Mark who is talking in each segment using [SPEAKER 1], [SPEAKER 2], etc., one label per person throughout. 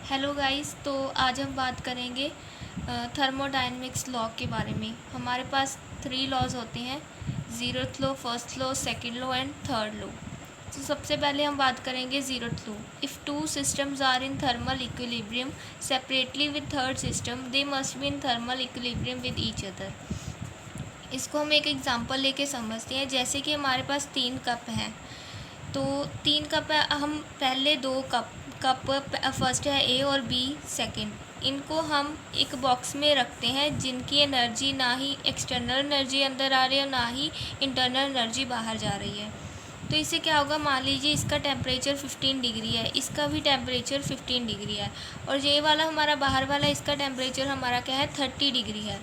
[SPEAKER 1] Hello guys. तो आज हम बात करेंगे थर्मोडायनेमिक्स लॉ के बारे में। हमारे पास 3 लॉज होते हैं, zeroth law, first law, second law and third law. तो सबसे पहले हम बात करेंगे zeroth law. If two systems are in thermal equilibrium separately with third system, they must be in thermal equilibrium with each other. इसको हम एक example लेके समझते हैं। जैसे कि हमारे पास 3 कप हैं, तो 3 कप है, हम पहले 2 कप फर्स्ट है ए और बी सेकंड, इनको हम एक बॉक्स में रखते हैं जिनकी एनर्जी ना ही एक्सटर्नल एनर्जी अंदर आ रही है और ना ही इंटरनल एनर्जी बाहर जा रही है। तो इससे क्या होगा, मान लीजिए इसका टेम्परेचर 15 डिग्री है, इसका भी टेम्परेचर 15 डिग्री है, और ये वाला हमारा बाहर वाला, इसका टेम्परेचर हमारा क्या है, 30 डिग्री है।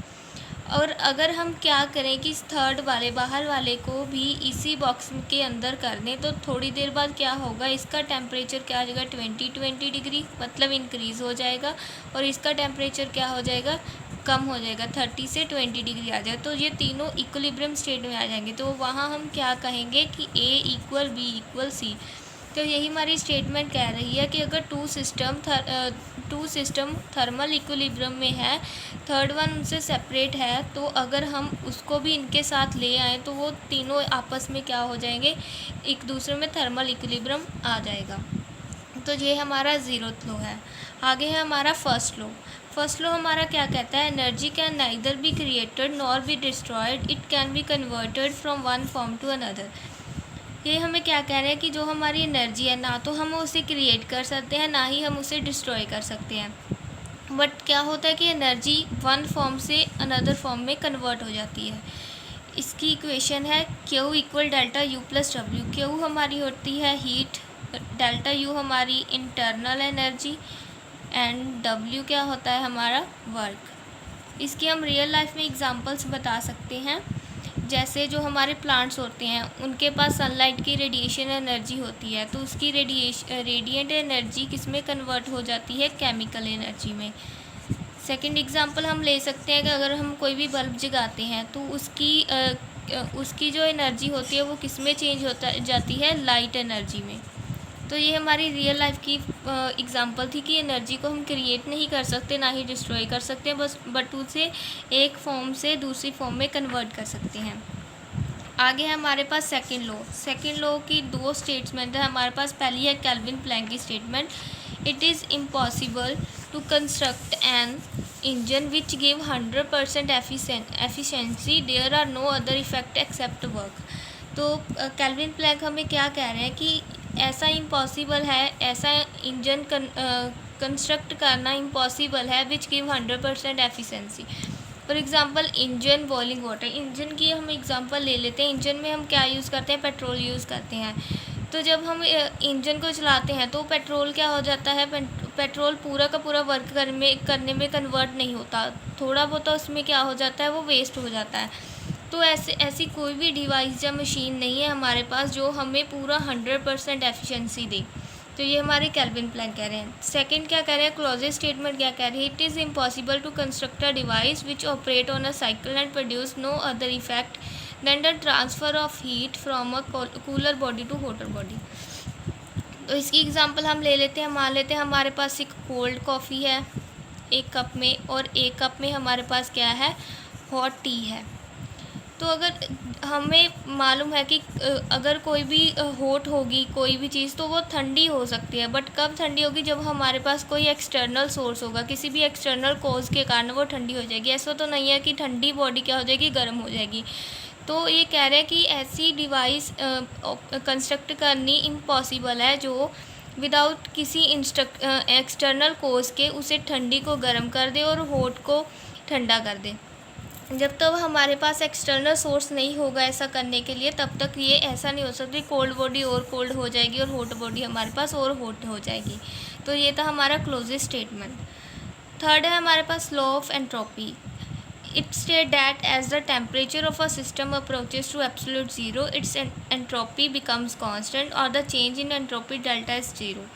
[SPEAKER 1] और अगर हम क्या करें कि इस थर्ड वाले बाहर वाले को भी इसी बॉक्स के अंदर कर दें, तो थोड़ी देर बाद क्या होगा, इसका टेम्परेचर क्या आ जाएगा, 20 डिग्री, मतलब इंक्रीज़ हो जाएगा, और इसका टेम्परेचर क्या हो जाएगा, कम हो जाएगा, 30 से 20 डिग्री आ जाएगा। तो ये तीनों इक्विलिब्रियम स्टेट में आ जाएंगे। तो वहाँ हम क्या कहेंगे कि A equal B equal C। तो यही हमारी स्टेटमेंट कह रही है कि अगर टू सिस्टम थर्मल इक्विलिब्रियम में है, थर्ड वन उनसे सेपरेट है, तो अगर हम उसको भी इनके साथ ले आएँ तो वो तीनों आपस में क्या हो जाएंगे, एक दूसरे में थर्मल इक्विलिब्रियम आ जाएगा। तो ये हमारा ज़ीरोथ लॉ है। आगे है हमारा फर्स्ट लॉ। फर्स्ट लॉ हमारा क्या कहता है, energy can neither be created nor be destroyed, it can be converted from one form to another. ये हमें क्या कह रहे हैं कि जो हमारी एनर्जी है, ना तो हम उसे क्रिएट कर सकते हैं, ना ही हम उसे डिस्ट्रॉय कर सकते हैं। बट क्या होता है कि एनर्जी वन फॉर्म से अनदर फॉर्म में कन्वर्ट हो जाती है। इसकी इक्वेशन है Q equal delta U plus W। Q हमारी होती है हीट, डेल्टा U हमारी इंटरनल एनर्जी, एंड W क्या होता है हमारा वर्क। इसकी हम रियल लाइफ में एग्जांपल्स बता सकते हैं। जैसे जो हमारे प्लांट्स होते हैं, उनके पास सनलाइट की रेडिएशन एनर्जी होती है, तो उसकी रेडिएंट एनर्जी किस में कन्वर्ट हो जाती है, केमिकल एनर्जी में। सेकंड एग्जांपल हम ले सकते हैं कि अगर हम कोई भी बल्ब जगाते हैं, तो उसकी जो एनर्जी होती है वो किस में चेंज होता जाती है, लाइट एनर्जी में। तो ये हमारी रियल लाइफ की एग्जांपल थी कि एनर्जी को हम क्रिएट नहीं कर सकते, ना ही डिस्ट्रॉय कर सकते हैं, बट उसे एक फॉर्म से दूसरी फॉर्म में कन्वर्ट कर सकते हैं। आगे है हमारे पास सेकंड लॉ। सेकंड लॉ की 2 स्टेटमेंट है हमारे पास। पहली है केल्विन प्लैंक की statement, it is impossible to construct an engine which give 100% efficiency, there are no other effect except work. तो केल्विन प्लैंक हमें क्या कह रहे हैं कि ऐसा इम्पॉसिबल है, ऐसा इंजन कंस्ट्रक्ट करना इम्पॉसिबल है विच give 100% efficiency. For example engine boiling water, engine की हम एग्ज़ाम्पल ले लेते हैं। इंजन में हम क्या यूज़ करते हैं, पेट्रोल यूज़ करते हैं। तो जब हम इंजन को चलाते हैं तो पेट्रोल क्या हो जाता है, पेट्रोल पूरा का पूरा वर्क करने में कन्वर्ट नहीं होता, थोड़ा बहुत उसमें क्या हो जाता है, वो वेस्ट हो जाता है। तो ऐसी कोई भी डिवाइस या मशीन नहीं है हमारे पास जो हमें पूरा 100% एफिशिएंसी दे। तो ये हमारे केल्विन प्लैंक कह रहे हैं। सेकंड क्या कह रहे हैं, क्लोजेस्ट स्टेटमेंट क्या कह रही है, it is impossible to construct a device which operate on a cycle and produce no other effect then the transfer of heat from a cooler body to hotter body. तो इसकी example हम ले लेते हैं। मान लेते हैं हमारे पास एक कोल्ड कॉफ़ी है एक कप में, और एक कप में हमारे पास क्या है, हॉट टी है। तो अगर हमें मालूम है कि अगर कोई भी हॉट होगी कोई भी चीज़, तो वो ठंडी हो सकती है, बट कब ठंडी होगी, जब हमारे पास कोई एक्सटर्नल सोर्स होगा, किसी भी एक्सटर्नल कॉज के कारण वो ठंडी हो जाएगी। ऐसा तो नहीं है कि ठंडी बॉडी क्या हो जाएगी, गर्म हो जाएगी। तो ये कह रहे हैं कि ऐसी डिवाइस कंस्ट्रक्ट करनी इम्पॉसिबल है जो विदाउट किसी एक्सटर्नल कोज के उसे ठंडी को गर्म कर दे और हॉट को ठंडा कर दे। जब तक हमारे पास एक्सटर्नल सोर्स नहीं होगा ऐसा करने के लिए, तब तक ये ऐसा नहीं हो सकती, कोल्ड बॉडी और कोल्ड हो जाएगी और हॉट बॉडी हमारे पास और हॉट हो जाएगी। तो ये था हमारा क्लोजेस्ट स्टेटमेंट। थर्ड है हमारे पास law of entropy. It state that as the temperature of a system approaches to absolute zero, its entropy becomes constant और the change in entropy delta is zero.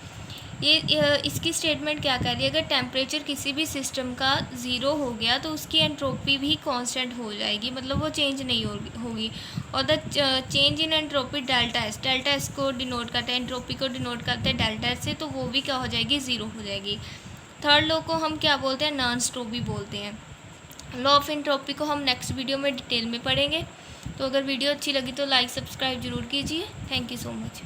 [SPEAKER 1] ये इसकी स्टेटमेंट क्या कह रही है, अगर टेम्परेचर किसी भी सिस्टम का ज़ीरो हो गया तो उसकी एंट्रोपी भी कांस्टेंट हो जाएगी, मतलब वो चेंज नहीं होगी। और the change in entropy delta S को डिनोट करते हैं, एंट्रोपी को डिनोट करते हैं डेल्टा एस से, तो वो भी क्या हो जाएगी, ज़ीरो हो जाएगी। थर्ड लॉ को हम क्या बोलते हैं, नॉन स्टॉपी बोलते हैं। लॉ ऑफ एंट्रोपी को हम नेक्स्ट वीडियो में डिटेल में पढ़ेंगे। तो अगर वीडियो अच्छी लगी तो लाइक सब्सक्राइब ज़रूर कीजिए। Thank you so much.